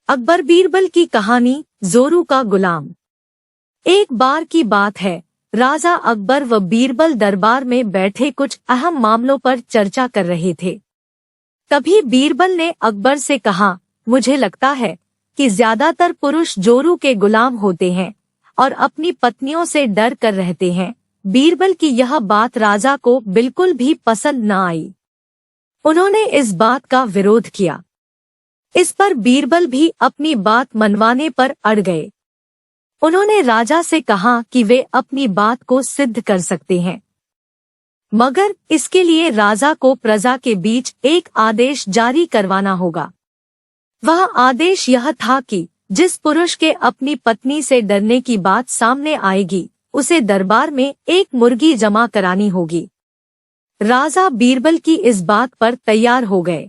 अकबर बीरबल की कहानी, जोरू का गुलाम। एक बार की बात है, राजा अकबर व बीरबल दरबार में बैठे कुछ अहम मामलों पर चर्चा कर रहे थे। तभी बीरबल ने अकबर से कहा, मुझे लगता है कि ज्यादातर पुरुष जोरू के गुलाम होते हैं और अपनी पत्नियों से डर कर रहते हैं। बीरबल की यह बात राजा को बिल्कुल भी पसंद न आई। उन्होंने इस बात का विरोध किया। इस पर बीरबल भी अपनी बात मनवाने पर अड़ गए। उन्होंने राजा से कहा कि वे अपनी बात को सिद्ध कर सकते हैं, मगर इसके लिए राजा को प्रजा के बीच एक आदेश जारी करवाना होगा। वह आदेश यह था कि जिस पुरुष के अपनी पत्नी से डरने की बात सामने आएगी, उसे दरबार में एक मुर्गी जमा करानी होगी। राजा बीरबल की इस बात पर तैयार हो गए।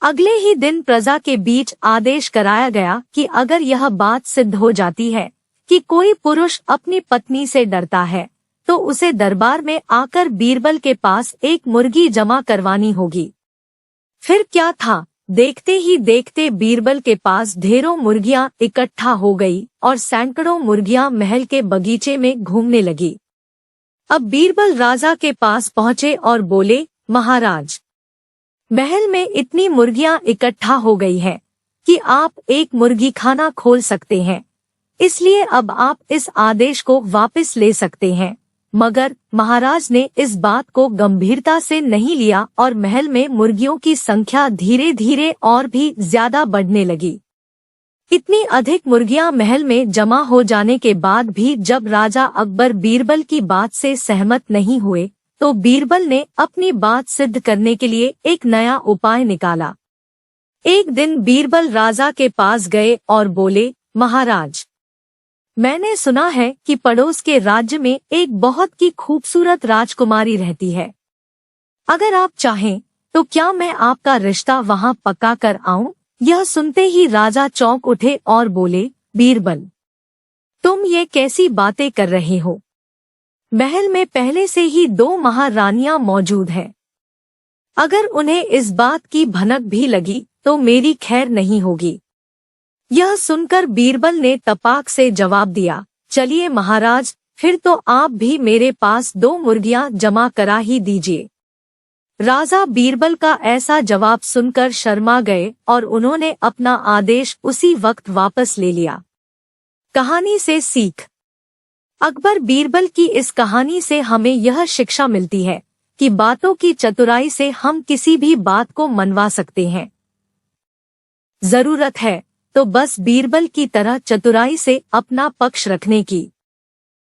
अगले ही दिन प्रजा के बीच आदेश कराया गया कि अगर यह बात सिद्ध हो जाती है कि कोई पुरुष अपनी पत्नी से डरता है, तो उसे दरबार में आकर बीरबल के पास एक मुर्गी जमा करवानी होगी। फिर क्या था, देखते ही देखते बीरबल के पास ढेरों मुर्गियां इकट्ठा हो गई और सैकड़ों मुर्गियां महल के बगीचे में घूमने लगी। अब बीरबल राजा के पास पहुंचे और बोले, महाराज, महल में इतनी मुर्गियां इकट्ठा हो गई हैं कि आप एक मुर्गी खाना खोल सकते हैं, इसलिए अब आप इस आदेश को वापस ले सकते हैं। मगर महाराज ने इस बात को गंभीरता से नहीं लिया और महल में मुर्गियों की संख्या धीरे धीरे और भी ज्यादा बढ़ने लगी। इतनी अधिक मुर्गियां महल में जमा हो जाने के बाद भी जब राजा अकबर बीरबल की बात से सहमत नहीं हुए, तो बीरबल ने अपनी बात सिद्ध करने के लिए एक नया उपाय निकाला। एक दिन बीरबल राजा के पास गए और बोले, महाराज, मैंने सुना है कि पड़ोस के राज्य में एक बहुत ही खूबसूरत राजकुमारी रहती है। अगर आप चाहें तो क्या मैं आपका रिश्ता वहां पक्का कर आऊं? यह सुनते ही राजा चौंक उठे और बोले, बीरबल, तुम ये कैसी बातें कर रहे हो? महल में पहले से ही 2 महारानियां मौजूद हैं। अगर उन्हें इस बात की भनक भी लगी तो मेरी खैर नहीं होगी। यह सुनकर बीरबल ने तपाक से जवाब दिया, चलिए महाराज, फिर तो आप भी मेरे पास 2 मुर्गियां जमा करा ही दीजिए। राजा बीरबल का ऐसा जवाब सुनकर शर्मा गए और उन्होंने अपना आदेश उसी वक्त वापस ले लिया। कहानी से सीख। अकबर बीरबल की इस कहानी से हमें यह शिक्षा मिलती है कि बातों की चतुराई से हम किसी भी बात को मनवा सकते हैं। जरूरत है तो बस बीरबल की तरह चतुराई से अपना पक्ष रखने की।